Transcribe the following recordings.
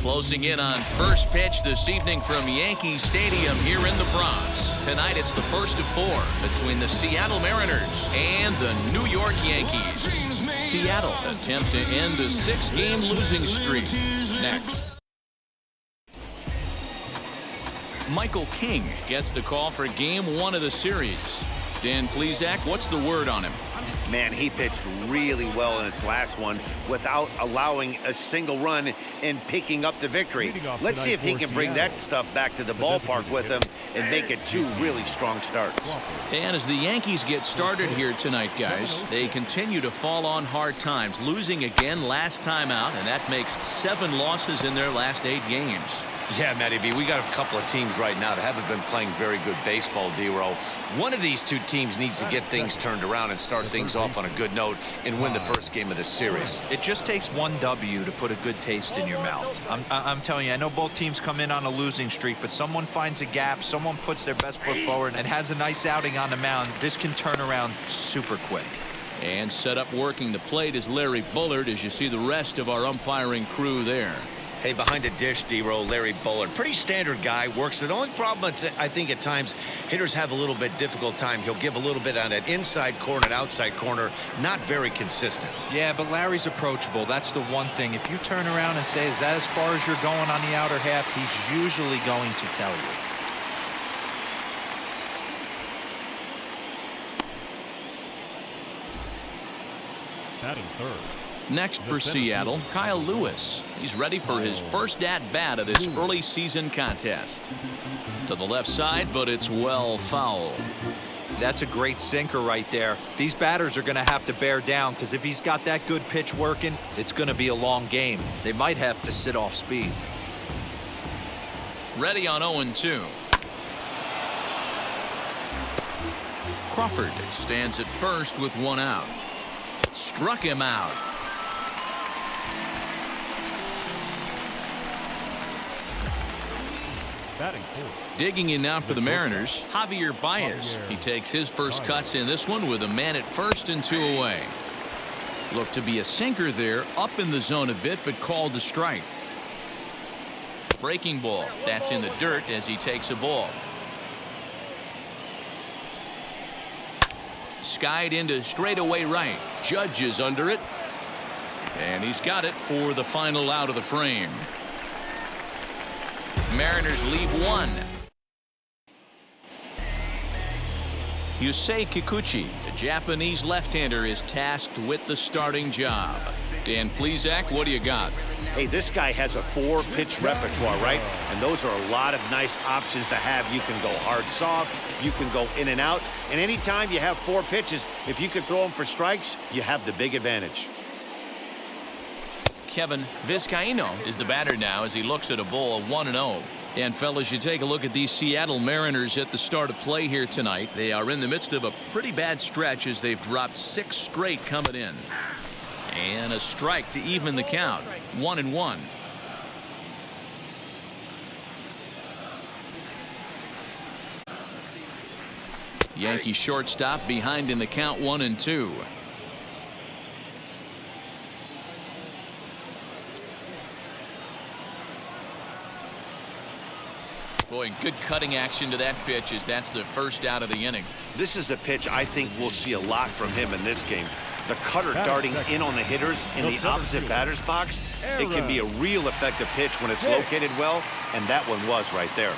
Closing in on first pitch this evening from Yankee Stadium here in the Bronx. Tonight it's the first of four between the Seattle Mariners and the New York Yankees. Seattle attempt to end a 6-game losing streak. Next. Michael King gets the call for game 1 of the series. Dan Plesac, what's the word on him? Man, he pitched really well in his last one without allowing a single run and picking up the victory. Let's see if he can bring that stuff back to the ballpark with him and make it 2 really strong starts. And as the Yankees get started here tonight, guys, they continue to fall on hard times, losing again last time out, and that makes 7 losses in their last 8 games. Yeah, Matty B, we got a couple of teams right now that haven't been playing very good baseball, D-Row. One of these 2 teams needs to get things turned around and start things off on a good note and win the first game of the series. It just takes 1 W to put a good taste in your mouth. I'm telling you, I know both teams come in on a losing streak, but someone finds a gap, someone puts their best foot forward and has a nice outing on the mound. This can turn around super quick. And set up working the plate is Larry Bullard, as you see the rest of our umpiring crew there. Hey, behind the dish, D-Row, Larry Bullard. Pretty standard guy, works. The only problem, I think, at times, hitters have a little bit difficult time. He'll give a little bit on that inside corner and outside corner. Not very consistent. Yeah, but Larry's approachable. That's the one thing. If you turn around and say, is that as far as you're going on the outer half, he's usually going to tell you. Batting third. Next for Seattle, Kyle Lewis. He's ready for his first at-bat of this early season contest. To the left side, but it's well foul. That's a great sinker right there. These batters are going to have to bear down because if he's got that good pitch working, it's going to be a long game. They might have to sit off speed. Ready on 0-2. Crawford stands at first with 1 out. Struck him out. Digging in now for the Mariners, Javier Baez. He takes his first cuts in this one with a man at first and 2 away. Looked to be a sinker there, up in the zone a bit, but called to strike. Breaking ball. That's in the dirt as he takes a ball. Skied into straightaway right. Judge is under it. And he's got it for the final out of the frame. Mariners leave 1. Yusei Kikuchi, the Japanese left-hander, is tasked with the starting job. Dan Plesac, what do you got? Hey, this guy has a 4-pitch repertoire, right? And those are a lot of nice options to have. You can go hard, soft. You can go in and out. And anytime you have 4 pitches, if you can throw them for strikes, you have the big advantage. Kevin Vizcaino is the batter now as he looks at a ball of 1-0. And fellas, you take a look at these Seattle Mariners at the start of play here tonight. They are in the midst of a pretty bad stretch as they've dropped 6 straight coming in. And a strike to even the count. 1-1. Yankee shortstop behind in the count 1-2. Boy, good cutting action to that pitch as that's the first out of the inning. This is a pitch I think we'll see a lot from him in this game. The cutter darting in on the hitters in the opposite batter's box. It can be a real effective pitch when it's located well, and that one was right there.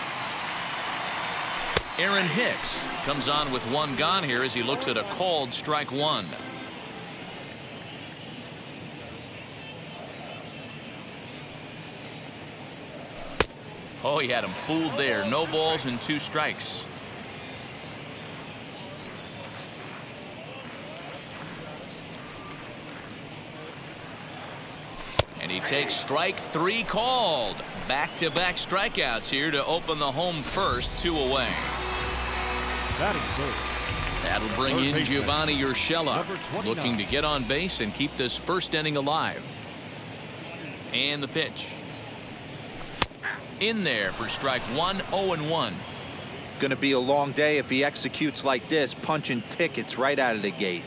Aaron Hicks comes on with 1 gone here as he looks at a called strike 1. Oh, he had him fooled there. No balls and 2 strikes. And he takes strike 3 called. Back-to-back strikeouts here to open the home first, 2 away. That'll bring in Giovanni Urshela, looking to get on base and keep this first inning alive. And the pitch. In there for strike 1, 0-1. Going to be a long day if he executes like this, punching tickets right out of the gate.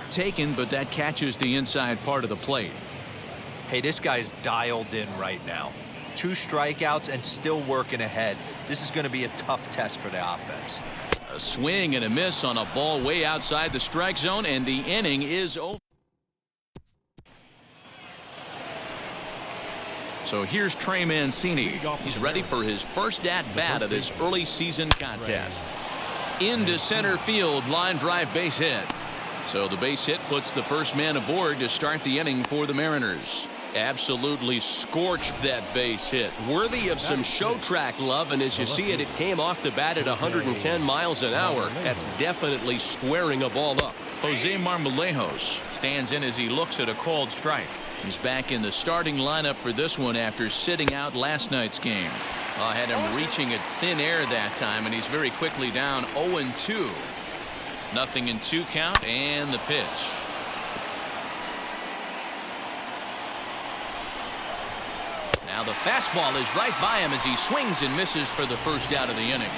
Taken, but that catches the inside part of the plate. Hey, this guy's dialed in right now. 2 strikeouts and still working ahead. This is going to be a tough test for the offense. A swing and a miss on a ball way outside the strike zone, and the inning is over. So here's Trey Mancini. He's ready for his first at-bat of this early season contest. Into center field, line drive base hit. So the base hit puts the first man aboard to start the inning for the Mariners. Absolutely scorched that base hit. Worthy of some show track love, and as you see it, it came off the bat at 110 miles an hour. That's definitely squaring a ball up. Jose Marmolejos stands in as he looks at a called strike. He's back in the starting lineup for this one after sitting out last night's game. Had him reaching at thin air that time, and he's very quickly down 0-2. 0-2 count, and the pitch. Now the fastball is right by him as he swings and misses for the first out of the inning.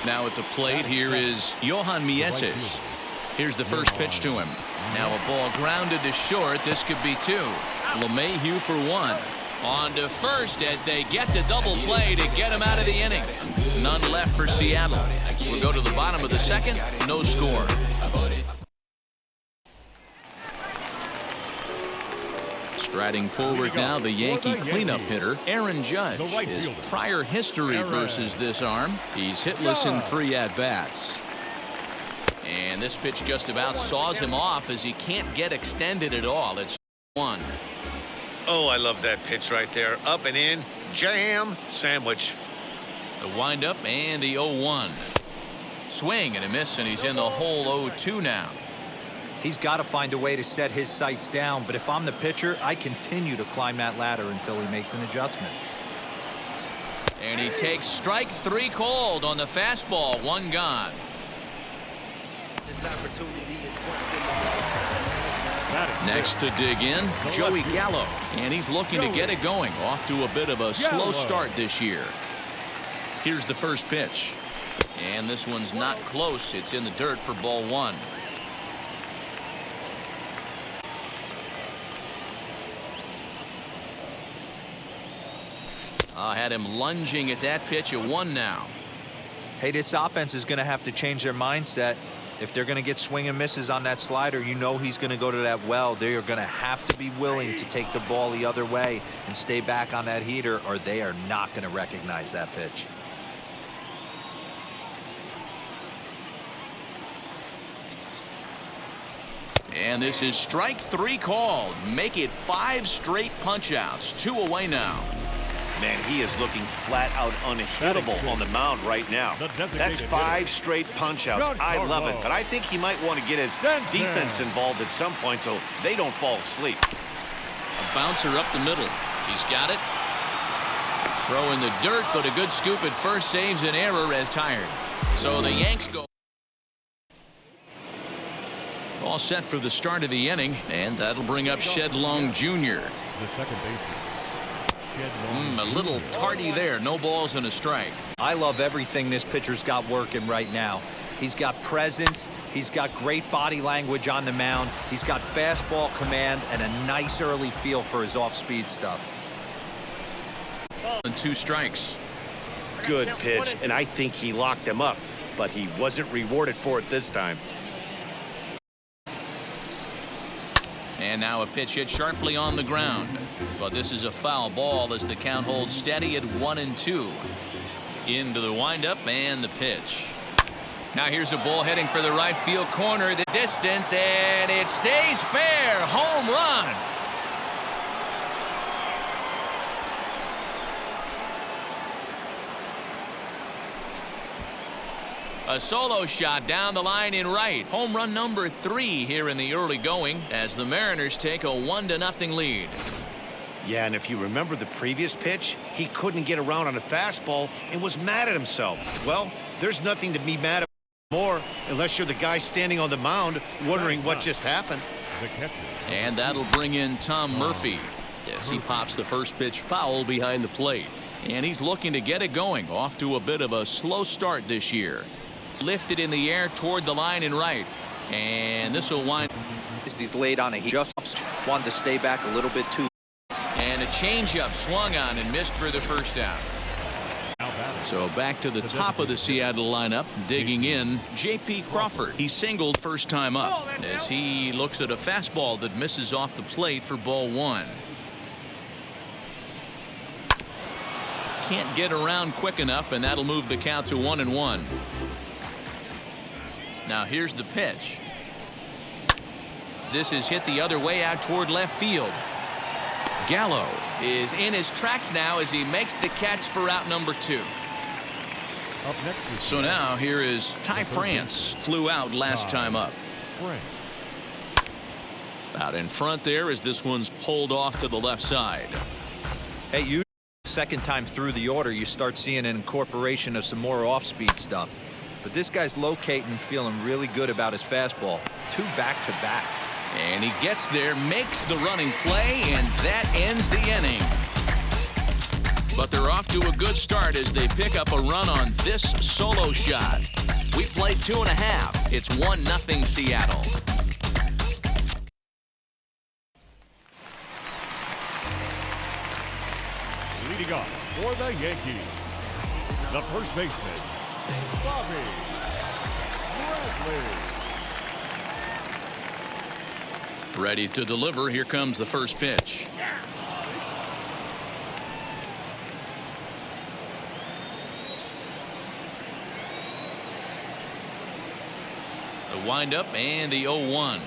Now at the plate here is Johan Mieses. Here's the first pitch to him. Now a ball grounded to short. This could be 2. LeMahieu for 1. On to first as they get the double play to get him out of the inning. None left for Seattle. We'll go to the bottom of the second. No score. Striding forward now, the Yankee cleanup hitter, Aaron Judge. His prior history versus this arm, he's hitless in 3 at-bats. And this pitch just about saws him off as he can't get extended at all. It's 1. Oh, I love that pitch right there. Up and in, jam, sandwich. The windup and the 0-1. Swing and a miss, and he's in the hole 0-2 now. He's got to find a way to set his sights down, but if I'm the pitcher, I continue to climb that ladder until he makes an adjustment. And he takes strike 3 called on the fastball. 1 gone. Next to dig in, Joey Gallo, and he's looking to get it going. Off to a bit of a slow start this year. Here's the first pitch, and this one's not close. It's in the dirt for ball 1. Had him lunging at that pitch at 1 now. Hey, this offense is going to have to change their mindset. If they're going to get swing and misses on that slider, you know he's going to go to that well. They are going to have to be willing to take the ball the other way and stay back on that heater, or they are not going to recognize that pitch. And this is strike 3 called. Make it 5 straight punch-outs. 2 away now. Man, he is looking flat out unhittable on the mound right now. That's 5 straight punch-outs. I love it, but I think he might want to get his defense involved at some point so they don't fall asleep. A bouncer up the middle. He's got it. Throw in the dirt, but a good scoop at first saves an error as tired. So the Yanks go. All set for the start of the inning, and that'll bring up Shed Long Jr. The second baseman. A little tardy there. No balls and a strike. I love everything this pitcher's got working right now. He's got presence. He's got great body language on the mound. He's got fastball command and a nice early feel for his off-speed stuff. And 2 strikes. Good pitch, and I think he locked him up, but he wasn't rewarded for it this time. And now a pitch hit sharply on the ground. But this is a foul ball as the count holds steady at 1-2. Into the windup and the pitch. Now here's a ball heading for the right field corner. The distance, and it stays fair. Home run. A solo shot down the line in right. Home run number 3 here in the early going as the Mariners take a 1-0 lead. Yeah, and if you remember the previous pitch, he couldn't get around on a fastball and was mad at himself. Well, there's nothing to be mad at more unless you're the guy standing on the mound wondering what just happened. And that'll bring in Tom Murphy as he pops the first pitch foul behind the plate. And he's looking to get it going. Off to a bit of a slow start this year. Lifted in the air toward the line and right. And this will wind. He's laid on a heat. Just wanted to stay back a little bit too. And a changeup swung on and missed for the first down. So back to the top of the Seattle lineup, digging in, J.P. Crawford. He singled first time up as he looks at a fastball that misses off the plate for ball one. Can't get around quick enough, and that'll move the count to 1-1. Now here's the pitch. This is hit the other way out toward left field. Gallo is in his tracks now as he makes the catch for out number 2. Up next So now here is Ty France. Flew out last time up. Out in front there as this one's pulled off to the left side. Hey, you second time through the order, you start seeing an incorporation of some more off-speed stuff. But this guy's locating, feeling really good about his fastball. 2 back-to-back. And he gets there, makes the running play, and that ends the inning. But they're off to a good start as they pick up a run on this solo shot. We played 2.5. It's 1-0 Seattle. leading off for the Yankees, the first baseman, Bobby Bradley. Ready to deliver. Here comes the first pitch. The windup and the 0-1.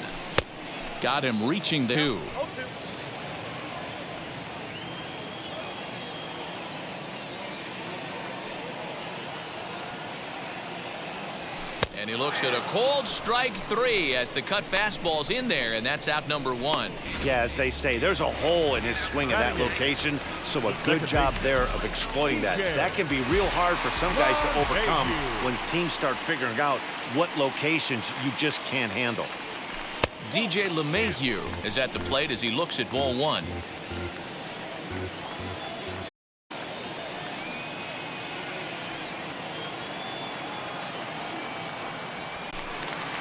Got him reaching the 2. And he looks at a cold strike 3 as the cut fastball's in there, and that's out number 1. Yeah, as they say, there's a hole in his swing at that location, so a good job there of exploiting that. That can be real hard for some guys to overcome when teams start figuring out what locations you just can't handle. DJ LeMahieu is at the plate as he looks at ball 1.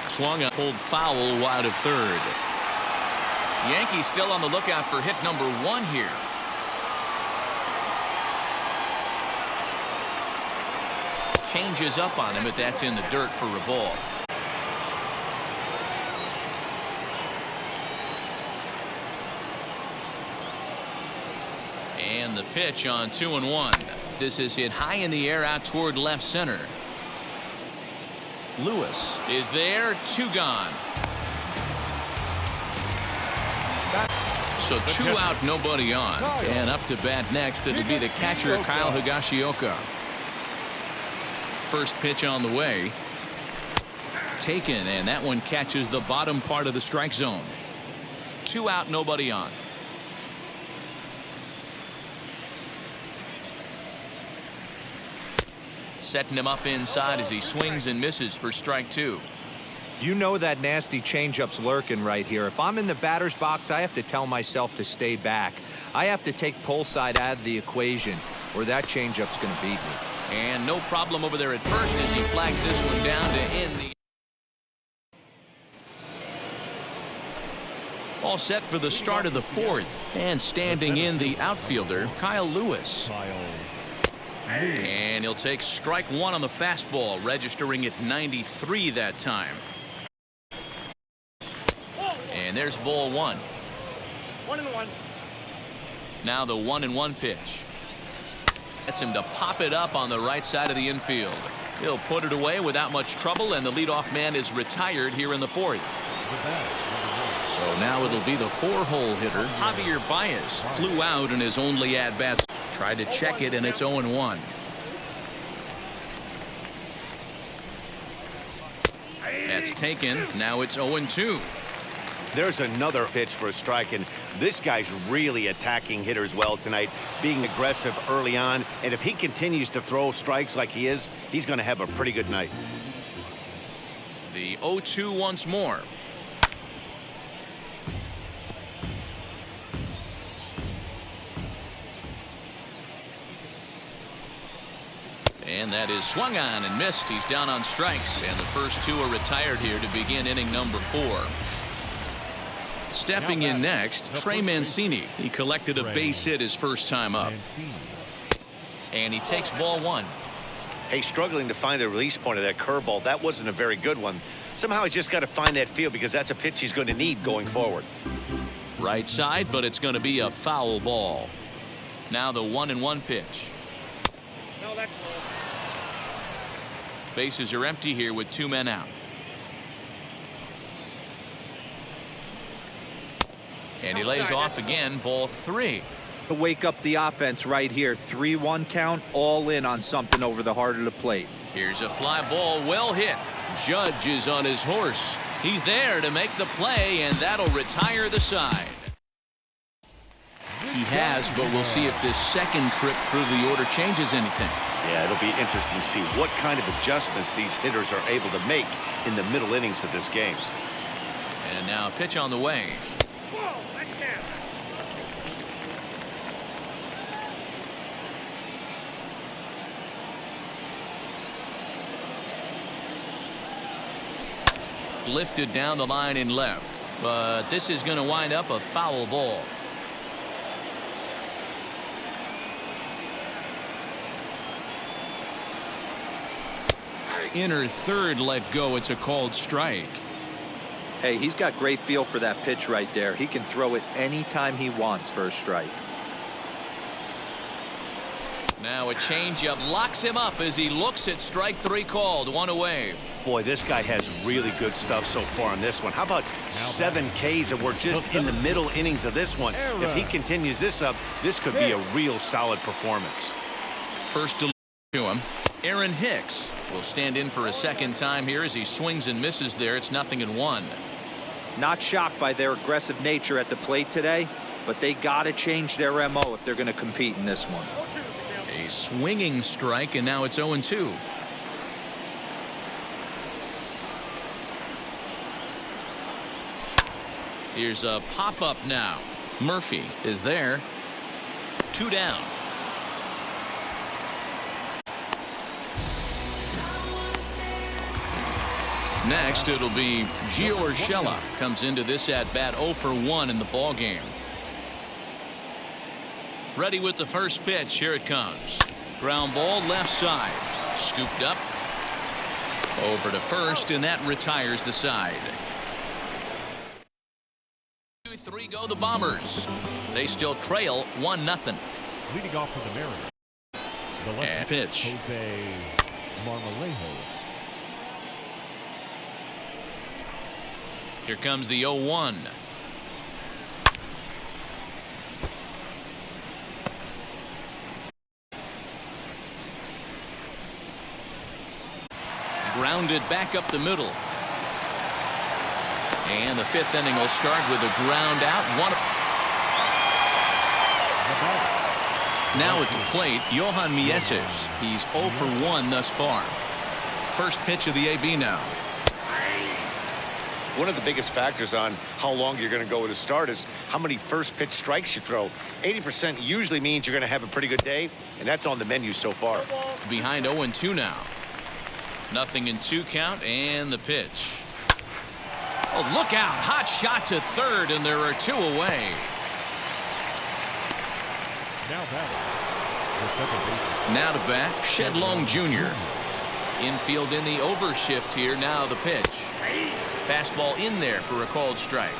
Swung a pulled foul wide of third. Yankees still on the lookout for hit number 1 here. Changes up on him, but that's in the dirt for a ball. And the pitch on 2-1. This is hit high in the air out toward left center. Lewis is there, 2 gone. So 2 out, nobody on. And up to bat next, it'll be the catcher, Kyle Higashioka. First pitch on the way. Taken, and that one catches the bottom part of the strike zone. 2 out, nobody on. Setting him up inside as he swings and misses for strike 2. You know that nasty changeup's lurking right here. If I'm in the batter's box, I have to tell myself to stay back. I have to take pull side out of the equation, or that changeup's going to beat me. And no problem over there at first as he flags this one down to end the. All set for the start of the 4th. And standing in the outfielder, Kyle Lewis. And he'll take strike 1 on the fastball, registering at 93 that time. And there's ball 1. 1-1. Now the 1-1 pitch. Gets him to pop it up on the right side of the infield. He'll put it away without much trouble, and the leadoff man is retired here in the 4th. So now it'll be the 4-hole hitter, Javier Baez. Flew out in his only at-bats. Tried to check it, and it's 0-1. That's taken. Now it's 0-2. There's another pitch for a strike, and this guy's really attacking hitters well tonight, being aggressive early on. And if he continues to throw strikes like he is, he's going to have a pretty good night. The 0-2 once more. And that is swung on and missed. He's down on strikes, and the first two are retired here to begin inning number 4. Stepping in next, Trey Mancini. He collected a base hit his first time up. And he takes ball 1. Hey, struggling to find the release point of that curveball. That wasn't a very good one. Somehow he's just got to find that feel because that's a pitch he's going to need going forward. Right side, but it's going to be a foul ball. Now the 1-1 pitch. No, that's Bases are empty here with 2 men out. And he lays off again, ball 3. To wake up the offense right here. 3-1 count, all in on something over the heart of the plate. Here's a fly ball, well hit. Judge is on his horse. He's there to make the play, and that'll retire the side. He has, but we'll see if this second trip through the order changes anything. Yeah, it'll be interesting to see what kind of adjustments these hitters are able to make in the middle innings of this game. And now a pitch on the way. whoa, that's down. Lifted down the line in left, but this is going to wind up a foul ball. Inner third let go. It's a called strike. Hey, he's got great feel for that pitch right there. He can throw it anytime he wants for a strike. Now a changeup locks him up as he looks at strike 3 called. 1 away. Boy, this guy has really good stuff so far on this one. How about 7 Ks, and we're just in the middle innings of this one. If he continues this up, this could be a real solid performance. First to him. Aaron Hicks will stand in for a second time here as he swings and misses there. It's 0-1. Not shocked by their aggressive nature at the plate today, but they got to change their MO if they're going to compete in this one. A swinging strike, and now it's 0-2. Here's a pop-up now. Murphy is there. 2 down. Next, it'll be Gio Urshela. Comes into this at-bat 0 for 1 in the ball game. Ready with the first pitch. Here it comes. Ground ball left side. Scooped up. Over to first, and that retires the side. 2-3 go the Bombers. They still trail 1-0. Leading off for the Mariners, the lefty, And pitch. Jose Marmolejos. Here comes the 0-1. Grounded back up the middle. And the 5th inning will start with a ground out. Now at the plate, Johan Mieses. He's 0 for 1 thus far. First pitch of the AB now. One of the biggest factors on how long you're going to go with a start is how many first pitch strikes you throw. 80% usually means you're going to have a pretty good day, and that's on the menu so far. Behind 0-2 now. 0-2 count, and the pitch. Oh, look out. Hot shot to third, and there are 2 away. Now batting, the second baseman. Now to bat, Shedlong Jr. Infield in the overshift here. Now the pitch. Fastball in there for a called strike.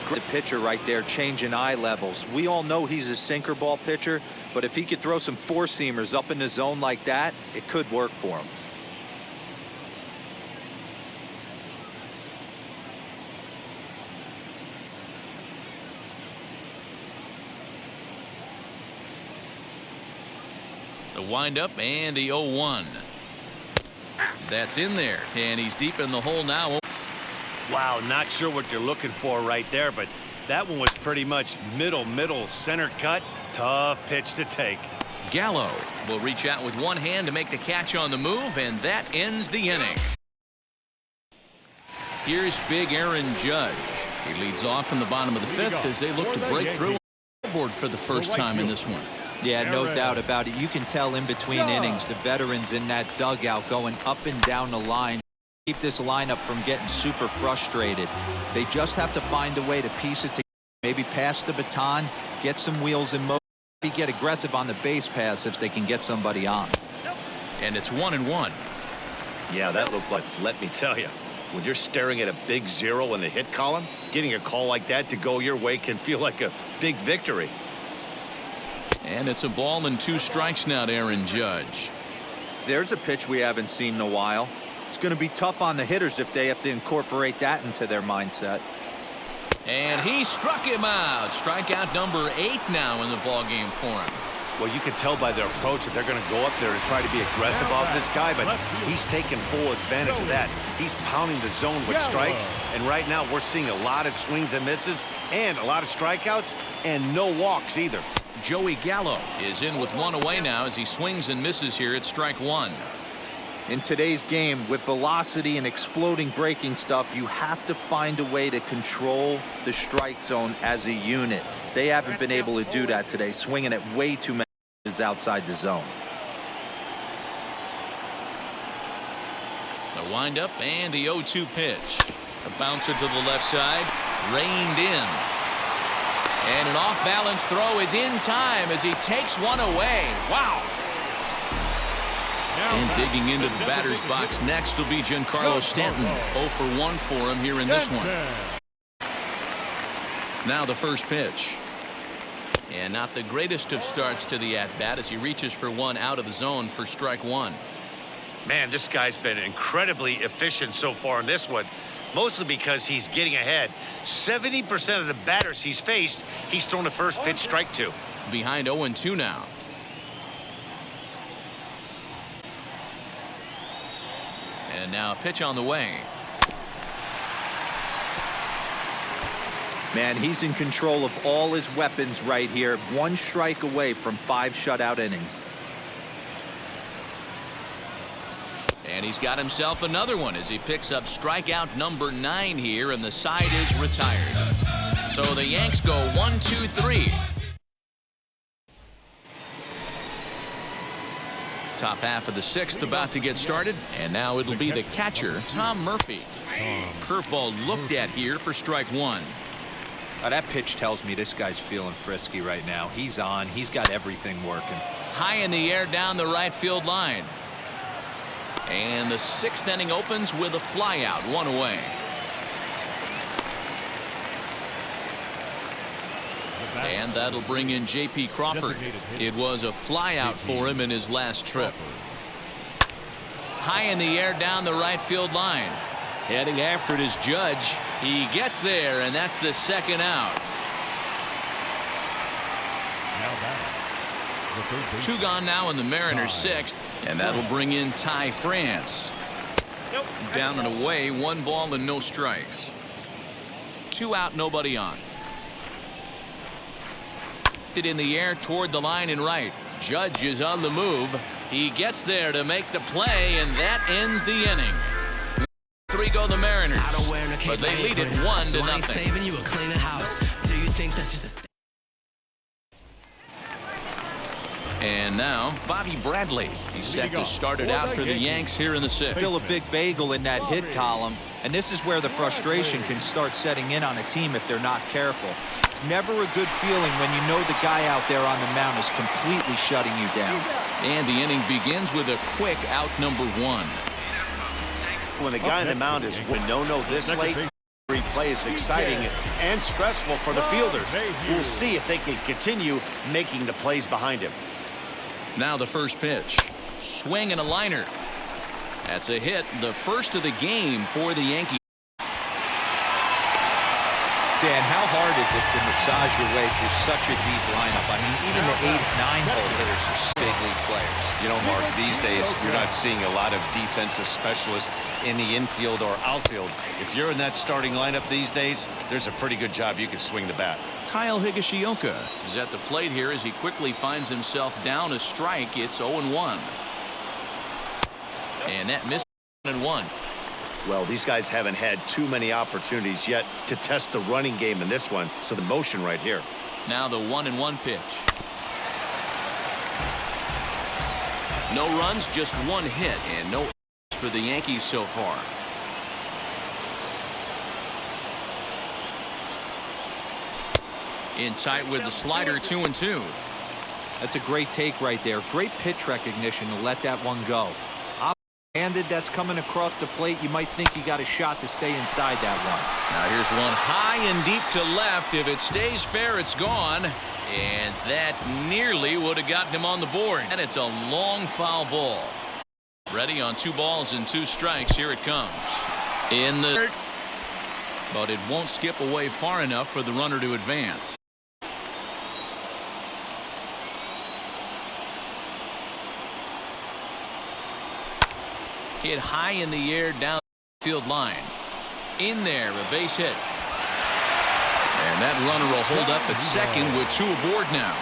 The pitcher right there changing eye levels. We all know he's a sinker ball pitcher, but if he could throw some 4-seamers up in the zone like that, it could work for him. The windup and the 0-1. That's in there, and he's deep in the hole now. Wow, not sure what you're looking for right there, but that one was pretty much middle, center cut. Tough pitch to take. Gallo will reach out with one hand to make the catch on the move, and that ends the inning. Here's big Aaron Judge. He leads off in the bottom of the 5th as they look to break through on the board for the first time in this one. Yeah, no doubt about it. You can tell in between innings, the veterans in that dugout going up and down the line. Keep this lineup from getting super frustrated. They just have to find a way to piece it together. Maybe pass the baton, get some wheels in motion, maybe get aggressive on the base pass if they can get somebody on. And it's 1-1. Yeah, that looked like, let me tell you, when you're staring at a big 0 in the hit column, getting a call like that to go your way can feel like a big victory. And it's a ball and 2 strikes now to Aaron Judge. There's a pitch we haven't seen in a while. It's going to be tough on the hitters if they have to incorporate that into their mindset. And he struck him out. Strikeout number 8 now in the ballgame for him. Well, you can tell by their approach that they're going to go up there and try to be aggressive off this guy, but he's taking full advantage of that. He's pounding the zone with strikes, and right now we're seeing a lot of swings and misses and a lot of strikeouts and no walks either. Joey Gallo is in with 1 away now as he swings and misses here at strike 1. In today's game, with velocity and exploding breaking stuff, you have to find a way to control the strike zone as a unit. They haven't been able to do that today, swinging at way too many pitches outside the zone. The windup and the 0-2 pitch. A bouncer to the left side, reined in. And an off-balance throw is in time as he takes one away. Wow. And digging into the batter's box next will be Giancarlo Stanton. 0 for 1 for him here in this one. Now the first pitch. And not the greatest of starts to the at-bat as he reaches for one out of the zone for strike 1. Man, this guy's been incredibly efficient so far in this one, mostly because he's getting ahead. 70% of the batters he's faced, he's thrown the first pitch strike 2. Behind 0-2 now. And now a pitch on the way. Man, he's in control of all his weapons right here. 1 strike away from 5 shutout innings. And he's got himself another one as he picks up strikeout number 9 here, and the side is retired. So the Yanks go 1-2-3. Top half of the 6th about to get started, and now it'll be the catcher, Tom Murphy. Curveball looked at here for strike 1. That pitch tells me this guy's feeling frisky right now. He's on. He's got everything working. High in the air down the right field line. And the 6th inning opens with a flyout, 1 away. And that'll bring in J.P. Crawford. It was a flyout for him in his last trip. High in the air down the right field line. Heading after it is Judge. He gets there, and that's the 2nd out. 2 gone now in the Mariners' 6th, and that'll bring in Ty France. Down and away, 1 ball and no strikes. 2 out, nobody on. It in the air toward the line and right. Judge is on the move. He gets there to make the play, and that ends the inning. 3 go the Mariners, but they lead it 1-0. Saving you a cleaner house. Do you think that's just a... And now Bobby Bradley. He's set to start it out for the Yanks here in the 6th. Still a big bagel in that hit column, and this is where the frustration can start setting in on a team if they're not careful. It's never a good feeling when you know the guy out there on the mound is completely shutting you down. And the inning begins with a quick out number 1. When the guy on the mound is no this late, replay is exciting and stressful for the fielders. We'll see if they can continue making the plays behind him. Now the first pitch. Swing and a liner. That's a hit, the first of the game for the Yankees. Dan, how hard is it to massage your way through such a deep lineup? I mean, even the 8, 9-hole hitters are big league players. You know, Mark, these days you're not seeing a lot of defensive specialists in the infield or outfield. If you're in that starting lineup these days, there's a pretty good job you can swing the bat. Kyle Higashioka is at the plate here as he quickly finds himself down a strike. It's 0-1. And that missed 1-1. Well, these guys haven't had too many opportunities yet to test the running game in this one, so the motion right here. Now the 1-1 pitch. No runs, just one hit, and no for the Yankees so far. In tight with the slider, 2-2. That's a great take right there. Great pitch recognition to let that one go. Handed that's coming across the plate, you might think you got a shot to stay inside that one. Now here's one high and deep to left. If it stays fair, it's gone. And that nearly would have gotten him on the board. And it's a long foul ball. Ready on 2 balls and 2 strikes. Here it comes. In the dirt. But it won't skip away far enough for the runner to advance. Hit high in the air down the field line. In there, a base hit. And that runner will hold up at second with 2 aboard now.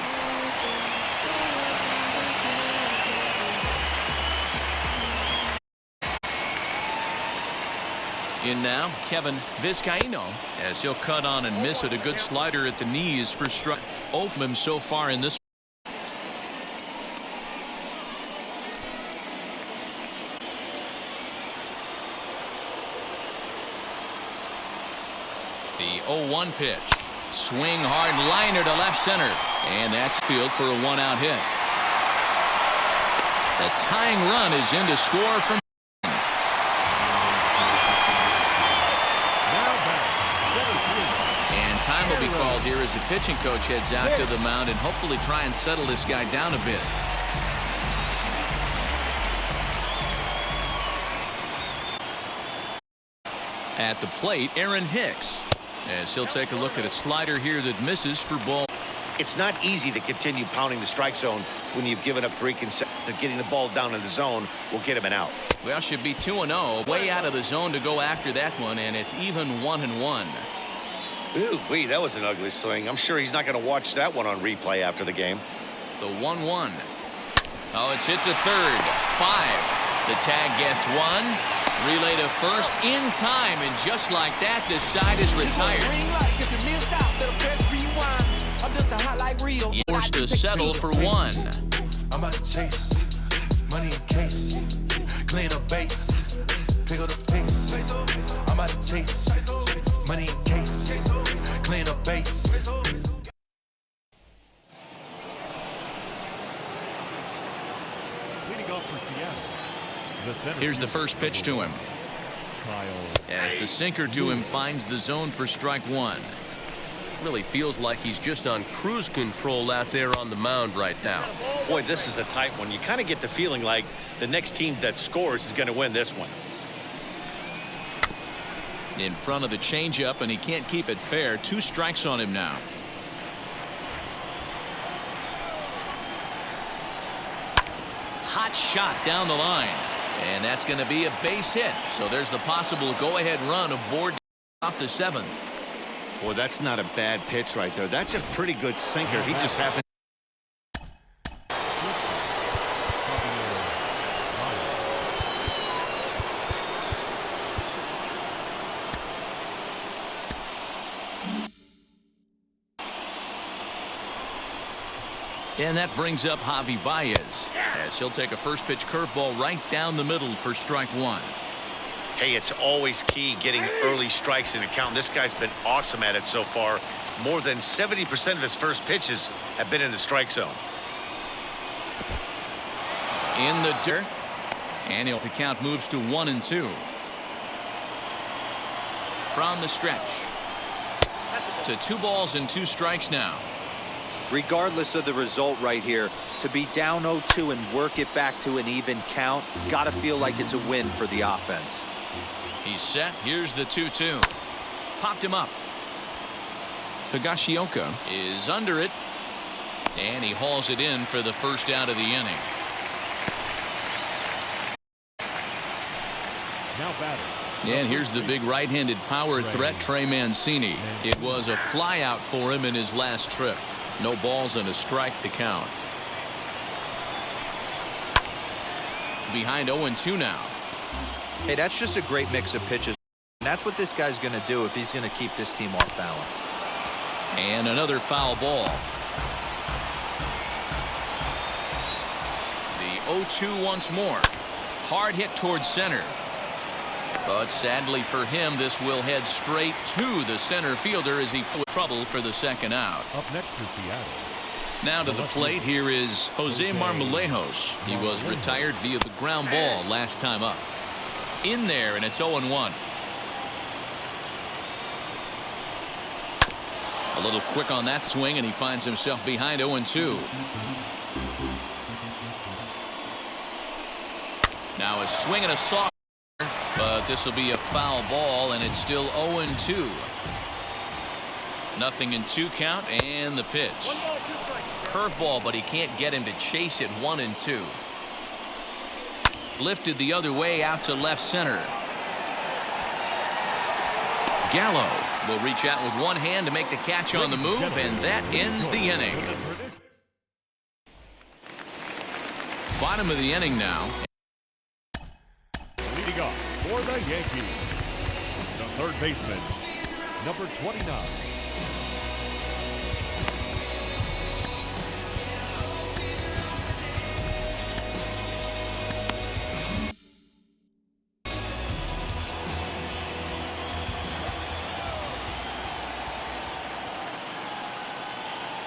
In now, Kevin Vizcaíno, as he'll cut on and miss it. A good slider at the knees for strike. 0 from him so far in this. The 0-1 pitch. Swing hard liner to left center. And that's field for a 1-out hit. The tying run is in to score from. And time will be called here as the pitching coach heads out to the mound and hopefully try and settle this guy down a bit. At the plate, Aaron Hicks. As he'll take a look at a slider here that misses for ball. It's not easy to continue pounding the strike zone when you've given up 3 consecutive. Getting the ball down in the zone will get him an out. Well, should be 2-0. Way out of the zone to go after that one, and it's even 1-1. Ooh, wee, that was an ugly swing. I'm sure he's not going to watch that one on replay after the game. The 1-1. Oh, it's hit to third. 5. The tag gets 1. Relay to first in time, and just like that, this side is retired. Forced to settle for 1. I'm about to chase money in case, clean up base, pick up the pace. I'm about to chase money in case, clean up base. Leading off for Seattle. Here's the first pitch to him. Kyle. As the sinker to him finds the zone for strike 1. Really feels like he's just on cruise control out there on the mound right now. Boy, this is a tight one. You kind of get the feeling like the next team that scores is going to win this one. In front of the changeup, and he can't keep it fair. 2 strikes on him now. Hot shot down the line. And that's going to be a base hit. So there's the possible go-ahead run aboard off the 7th. Boy, that's not a bad pitch right there. That's a pretty good sinker. He just happened. And that brings up Javi Baez, as he'll take a first pitch curveball right down the middle for strike 1. Hey, it's always key getting early strikes in account. This guy's been awesome at it so far. More than 70% of his first pitches have been in the strike zone. In the dirt. And the count moves to 1-2. From the stretch. To 2 balls and 2 strikes now. Regardless of the result right here, to be down 0-2 and work it back to an even count, gotta feel like it's a win for the offense. He's set. Here's the 2-2. Popped him up. Higashioka is under it. And he hauls it in for the first out of the inning. Now batter. And here's the big right-handed power threat, Trey Mancini. It was a flyout for him in his last trip. No balls and a strike to count. Behind 0-2 now. Hey, that's just a great mix of pitches. And that's what this guy's going to do if he's going to keep this team off balance. And another foul ball. The 0-2 once more. Hard hit towards center. But sadly for him, this will head straight to the center fielder as he put trouble for the second out. Up next for Seattle. Now to the plate, here is Jose Marmolejos. He was retired via the ground ball last time up. In there, and it's 0-1. A little quick on that swing, and he finds himself behind 0-2. Now a swing and a soft, but this will be a foul ball, and it's still 0-2. Nothing in 2 count, and the pitch. Curveball, but he can't get him to chase it. 1-2. Lifted the other way out to left center. Gallo will reach out with one hand to make the catch on the move, and that ends the inning. Bottom of the inning now. Leading off for the Yankees, the third baseman, number 29.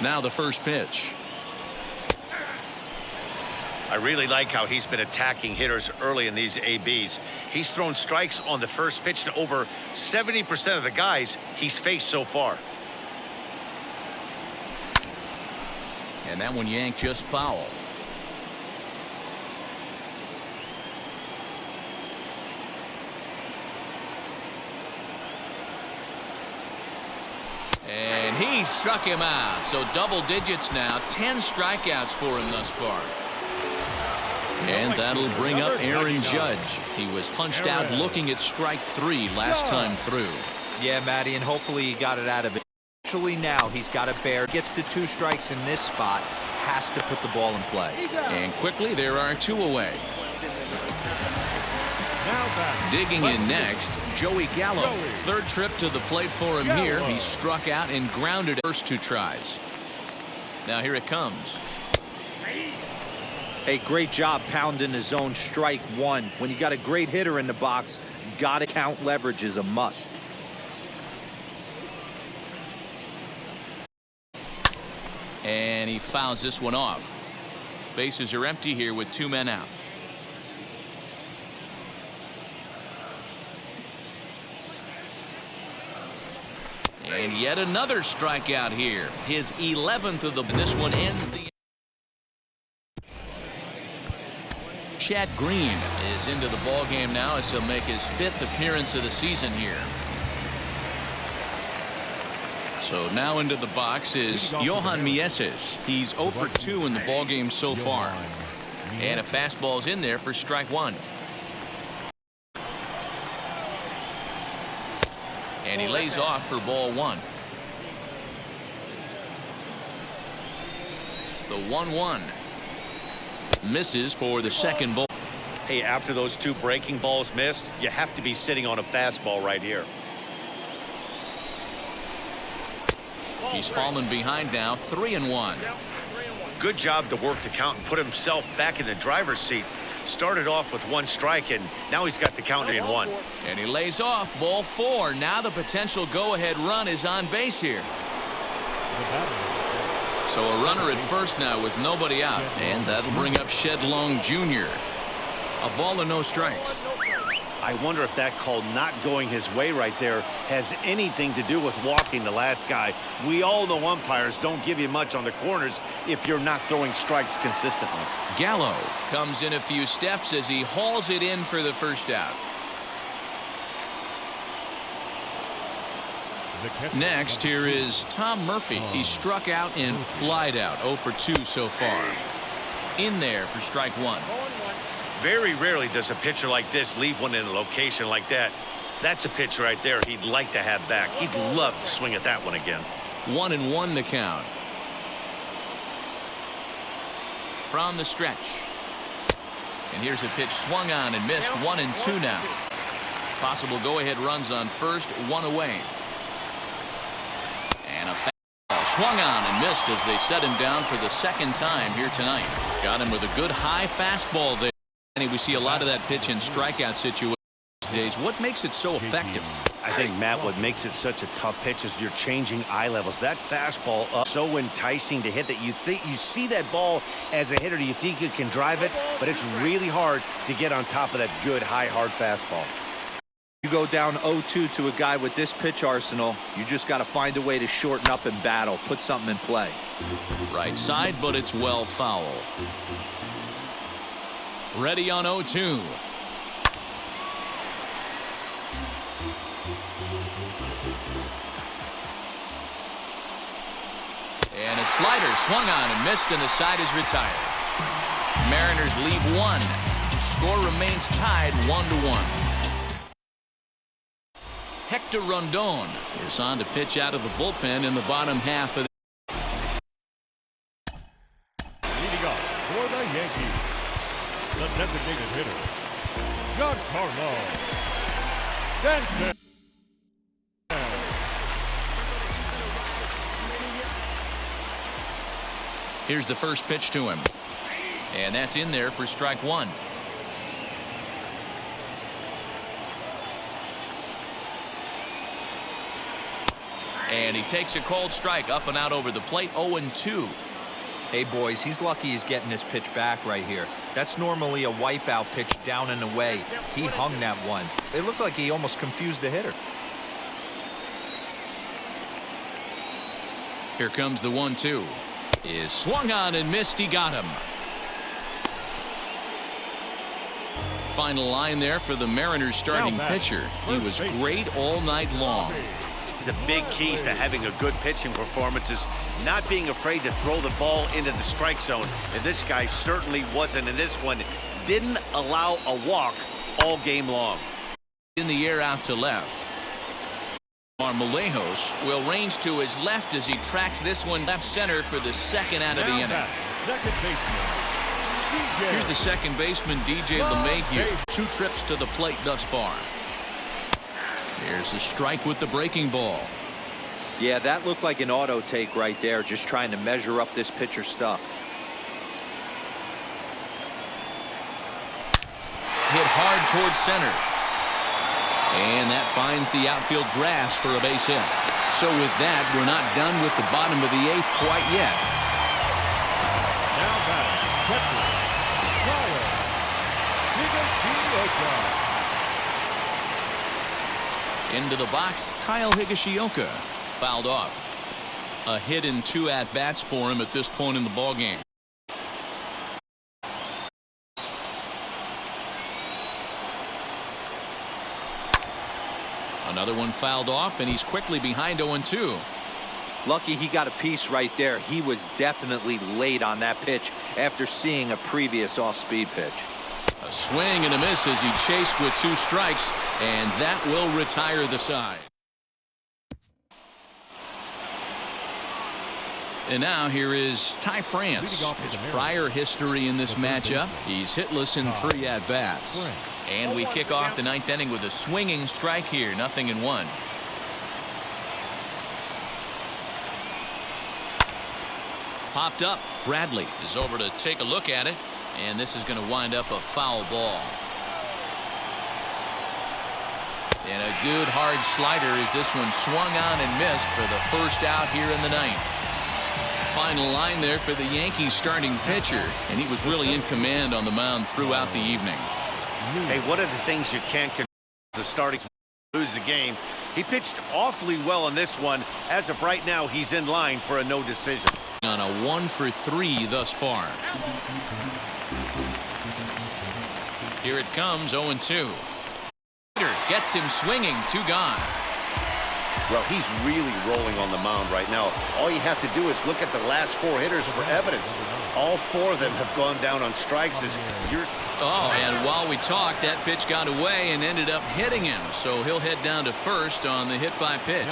Now the first pitch. I really like how he's been attacking hitters early in these ABs. He's thrown strikes on the first pitch to over 70% of the guys he's faced so far. And that one yanked just foul. And he struck him out. So double digits now. 10 strikeouts for him thus far. And that'll bring up Aaron Judge. He was punched out looking at strike 3 last time through. Yeah, Matty, and hopefully he got it out of it. Actually, now he's got a bear. Gets the 2 strikes in this spot. Has to put the ball in play. And quickly, there are 2 away. Digging in next, Joey Gallo. Third trip to the plate for him here. He struck out and grounded first 2 tries. Now here it comes. Hey, great job pounding his zone strike 1. When you got a great hitter in the box, gotta count leverage is a must. And he fouls this one off. Bases are empty here with 2 men out. And yet another strikeout here. His 11th of the. And this one ends the. Chad Green is into the ball game now as he'll make his 5th appearance of the season here. So now into the box is Johan Mieses. He's 0 for 2 in the ball game so far. And a fastball's in there for strike 1. And he lays off for ball 1. The 1-1. Misses for the second ball. Hey, after those 2 breaking balls missed, you have to be sitting on a fastball right here. He's fallen behind now, 3-1. Good job to work the count and put himself back in the driver's seat. Started off with 1 strike, and now he's got the count in 1. And he lays off ball 4. Now the potential go-ahead run is on base here. So a runner at first now with nobody out, and that'll bring up Shed Long Jr. A ball and no strikes. I wonder if that call not going his way right there has anything to do with walking the last guy. We all know umpires don't give you much on the corners if you're not throwing strikes consistently. Gallo comes in a few steps as he hauls it in for the first out. Next, here is Tom Murphy. He struck out and flied out. 0 for 2 so far. In there for strike 1. Very rarely does a pitcher like this leave one in a location like that. That's a pitch right there he'd like to have back. He'd love to swing at that one again. 1-1 the count. From the stretch. And here's a pitch swung on and missed. 1-2 now. Possible go-ahead runs on first, 1 away. And a fastball swung on and missed as they set him down for the second time here tonight. Got him with a good high fastball there. And we see a lot of that pitch in strikeout situations these days. What makes it so effective? I think, Matt, what makes it such a tough pitch is you're changing eye levels. That fastball up so enticing to hit that you see that ball as a hitter, you think you can drive it, but it's really hard to get on top of that good high hard fastball. You go down 0-2 to a guy with this pitch arsenal, you just got to find a way to shorten up and battle, put something in play. Right side, but it's well foul. Ready on 0-2. And a slider swung on and missed, and the side is retired. Mariners leave one. Score remains tied 1-1. Hector Rondon is on to pitch out of the bullpen in the bottom half of the Leading off for the Yankees, the designated hitter, Giancarlo Stanton. Here's the first pitch to him. And that's in there for strike one. And he takes a cold strike up and out over the plate. 0-2. Hey, boys, he's lucky he's getting this pitch back right here. That's normally a wipeout pitch down and away. He hung that one. It looked like he almost confused the hitter. Here comes the 1-2. Is swung on and missed. He got him. Final line there for the Mariners starting pitcher. He was great all night long. The big keys to having a good pitching performance is not being afraid to throw the ball into the strike zone. And this guy certainly wasn't in this one. Didn't allow a walk all game long. In the air out to left. Marmolejos will range to his left as he tracks this one left center for the second out of the inning. Here's the second baseman, DJ LeMahieu. 2 trips to the plate thus far. There's a strike with the breaking ball. Yeah, that looked like an auto take right there, just trying to measure up this pitcher's stuff. Hit hard towards center. And that finds the outfield grass for a base hit. So with that, we're not done with the bottom of the 8th quite yet. Now batting, catcher, Kyle Higashioka. Into the box, Kyle Higashioka fouled off. A hit in 2 at-bats for him at this point in the ballgame. Another one fouled off, and he's quickly behind 0-2. Lucky he got a piece right there. He was definitely late on that pitch after seeing a previous off-speed pitch. A swing and a miss as he chased with 2 strikes, and that will retire the side. And now here is Ty France. His prior history in this matchup, he's hitless in 3 at-bats. And we kick off the 9th inning with a swinging strike here, 0-1. Popped up. Bradley is over to take a look at it, and this is going to wind up a foul ball. And a good hard slider as this one swung on and missed for the first out here in the 9th. Final line there for the Yankees starting pitcher, and he was really in command on the mound throughout the evening. Hey, one of the things you can't control is the starting lose the game. He pitched awfully well in this one. As of right now, he's in line for a no decision. On a 1-for-3 thus far. Here it comes, 0-2. Gets him swinging, 2 gone. Well, he's really rolling on the mound right now. All you have to do is look at the last 4 hitters for evidence. All 4 of them have gone down on strikes. Oh, and while we talked, that pitch got away and ended up hitting him. So he'll head down to first on the hit by pitch.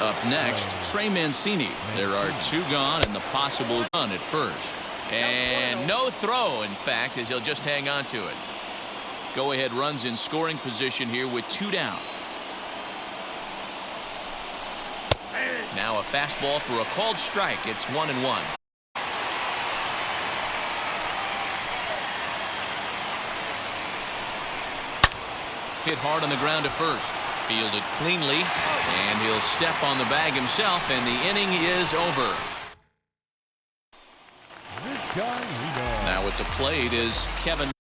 Up next, Trey Mancini. There are 2 gone and the possible run at first. And no throw, in fact, as he'll just hang on to it. Go-ahead runs in scoring position here with 2 down. Now Now a fastball for a called strike. It's 1-1. Hit hard on the ground to first. Fielded cleanly, and he'll step on the bag himself, and the inning is over. This guy, he knows. Now at the plate is Kevin.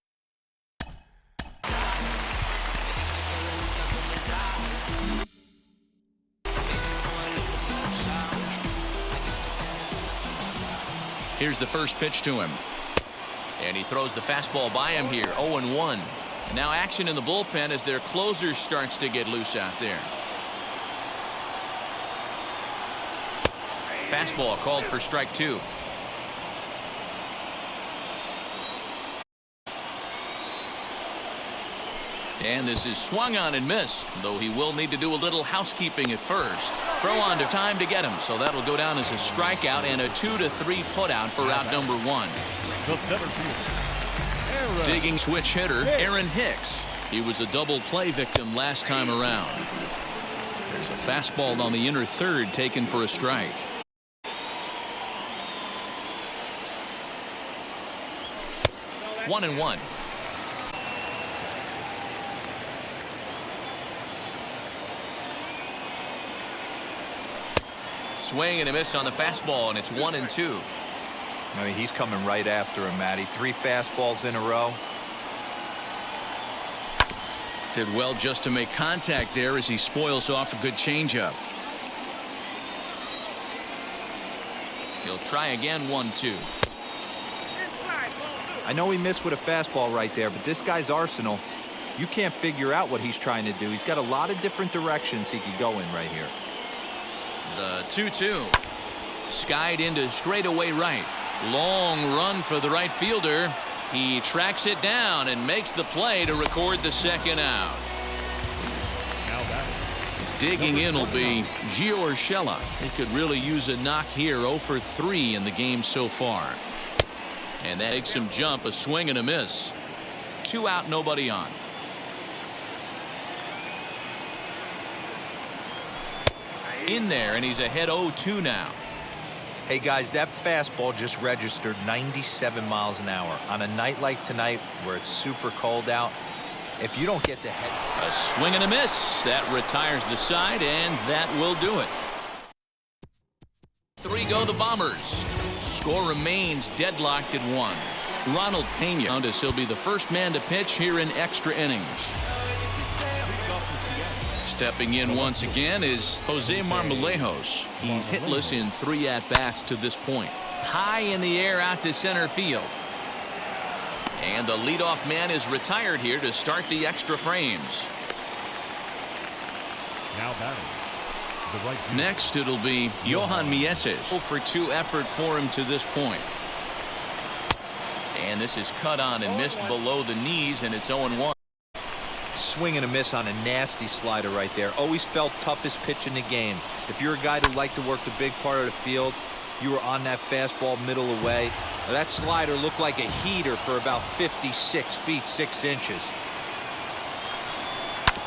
Here's the first pitch to him. And he throws the fastball by him here, 0-1. Now action in the bullpen as their closer starts to get loose out there. Fastball called for strike 2. And this is swung on and missed, though he will need to do a little housekeeping at first. Throw on to time to get him, so that'll go down as a strikeout and a 2-3 putout for out number 1. The center fielder, Aaron. Digging switch hitter Aaron Hicks. He was a double play victim last time around. There's a fastball on the inner third taken for a strike. One and one. Swing and a miss on the fastball, and it's 1-2. I mean, he's coming right after him, Matty. 3 fastballs in a row. Did well just to make contact there as he spoils off a good changeup. He'll try again, 1-2. I know he missed with a fastball right there, but this guy's arsenal, you can't figure out what he's trying to do. He's got a lot of different directions he could go in right here. The 2-2. Skied into straightaway right. Long run for the right fielder. He tracks it down and makes the play to record the second out. Now batting. Digging in will be Gio Urshela. He could really use a knock here. 0 for 3 in the game so far. And that makes him jump. A swing and a miss. 2 out, nobody on. In there, and he's ahead 0-2 now. Hey guys, that fastball just registered 97 miles an hour. On a night like tonight where it's super cold out, if you don't get the head. A swing and a miss. That retires the side, and that will do it. 3 go the Bombers. Score remains deadlocked at 1. Ronald Pena, as he'll be the first man to pitch here in extra innings. Stepping in once again is Jose Marmolejos. He's hitless in 3 at-bats to this point. High in the air out to center field. And the leadoff man is retired here to start the extra frames. Now batting. The right fielder. Next, it'll be Johan Mieses. 0 for 2 effort for him to this point. And this is cut on and missed below the knees, and it's 0-1. Swing and a miss on a nasty slider right there. Always felt toughest pitch in the game. If you're a guy who liked to work the big part of the field, you were on that fastball middle away. That slider looked like a heater for about 56 feet 6 inches.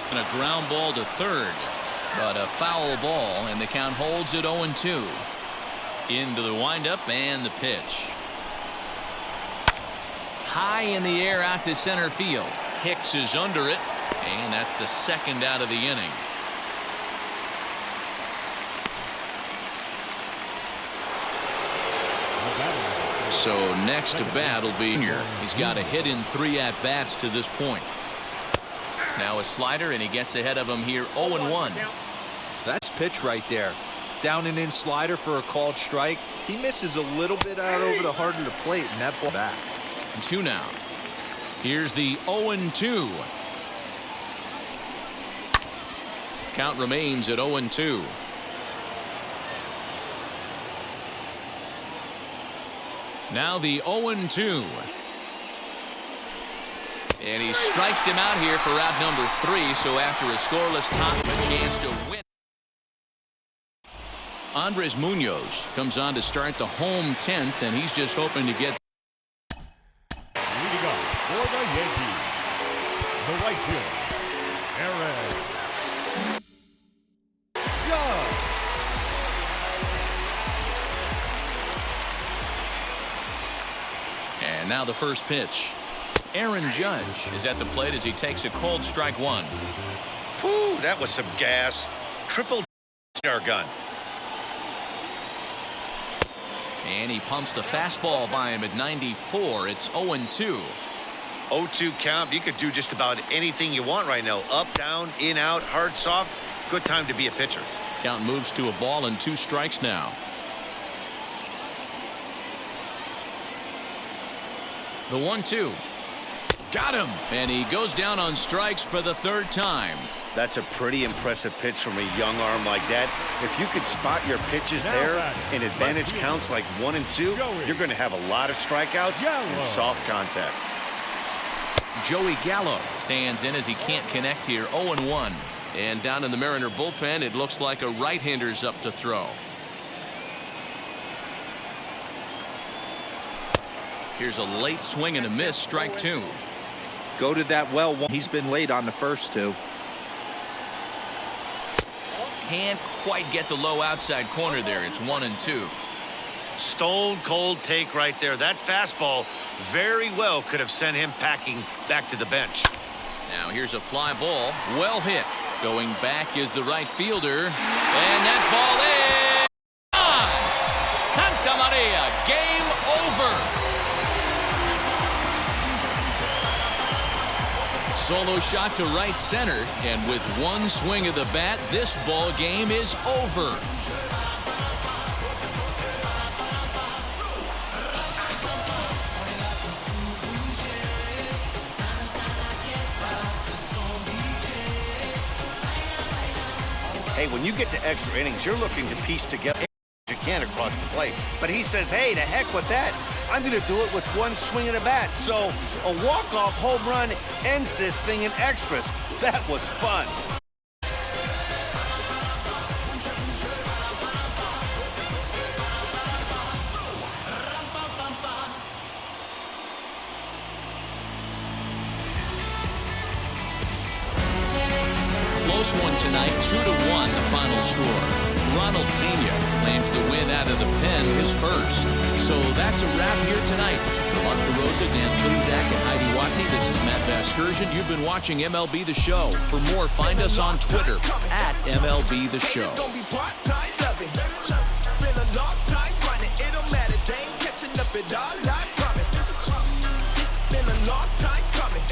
And a ground ball to third, but a foul ball, and the count holds at 0-2. Into the windup and the pitch. High in the air out to center field. Hicks is under it, and that's the second out of the inning. So next to bat will be here. He's got a hit in 3 at-bats to this point. Now a slider, and he gets ahead of him here, 0-1. That's pitch right there. Down and in slider for a called strike. He misses a little bit out over the heart of the plate, and that ball back. 2 now. Here's the 0-2. Count remains at 0-2. Now the 0-2. And he strikes him out here for out number 3. So after a scoreless top, a chance to win. Andres Munoz comes on to start the home 10th, and he's just hoping to get. Leading up for the Yankees, the right fielder, Aaron. now the first pitch. Aaron Judge is at the plate as he takes a cold strike one. Whew, that was some gas. Triple our gun. And he pumps the fastball by him at 94. It's 0-2. 0-2 count. You could do just about anything you want right now. Up, down, in, out, hard, soft. Good time to be a pitcher. Count moves to a ball and 2 strikes now. The 1-2. Got him. And he goes down on strikes for the 3rd time. That's a pretty impressive pitch from a young arm like that. If you could spot your pitches there in advantage counts like 1 and 2, you're going to have a lot of strikeouts and soft contact. Joey Gallo stands in as he can't connect here. 0-1. And down in the Mariner bullpen, it looks like a right-hander's up to throw. Here's a late swing and a miss. Strike 2. Go to that well. He's been late on the first 2. Can't quite get the low outside corner there. It's 1-2. Stone cold take right there. That fastball very well could have sent him packing back to the bench. Now here's a fly ball. Well hit. Going back is the right fielder. And that ball is gone. Santa Maria. Game over. Solo shot to right center, and with one swing of the bat, this ball game is over. Hey, when you get to extra innings, you're looking to piece together you can across the plate. But he says, hey, to heck with that. I'm going to do it with one swing of the bat. So a walk-off home run ends this thing in extras. That was fun. Close one tonight, 2-1 the final score. Ronald Pena claims the win out of the pen, his first. So that's a wrap here tonight. For Mark DeRosa, Dan Plezak, and Heidi Watney, this is Matt Vasgersian. You've been watching MLB The Show. For more, find us on Twitter at MLB The Show. It's gonna be part-time loving. Been a long time running. It don't matter. They ain't catching up at all. I promise. It's been a long time coming.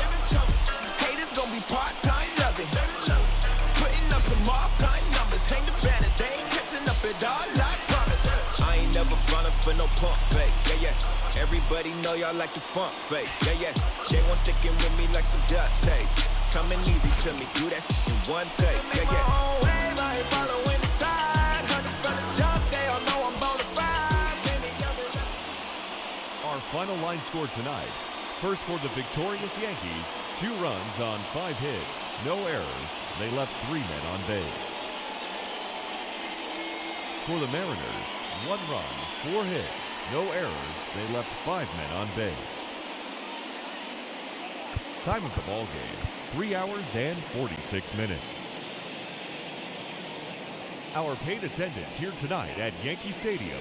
Haters gonna be part-time loving. Putting up some all-time numbers. Hang the banner. They ain't catching up at all. I promise. I ain't never frontin' for no pump fake. Yeah, yeah. Everybody know y'all like the funk fake. Yeah, yeah. They want sticking with me like some duct tape. Coming easy to me. Do that in one take. Yeah, yeah. I ain't following the tide. Heard it from the jump. They all know I'm bonafide. Our final line score tonight. First for the victorious Yankees, 2 runs on 5 hits, no errors. They left 3 men on base. For the Mariners, 1 run, 4 hits, no errors. They left 5 men on base. Time of the ball game, 3 hours and 46 minutes. Our paid attendance here tonight at Yankee Stadium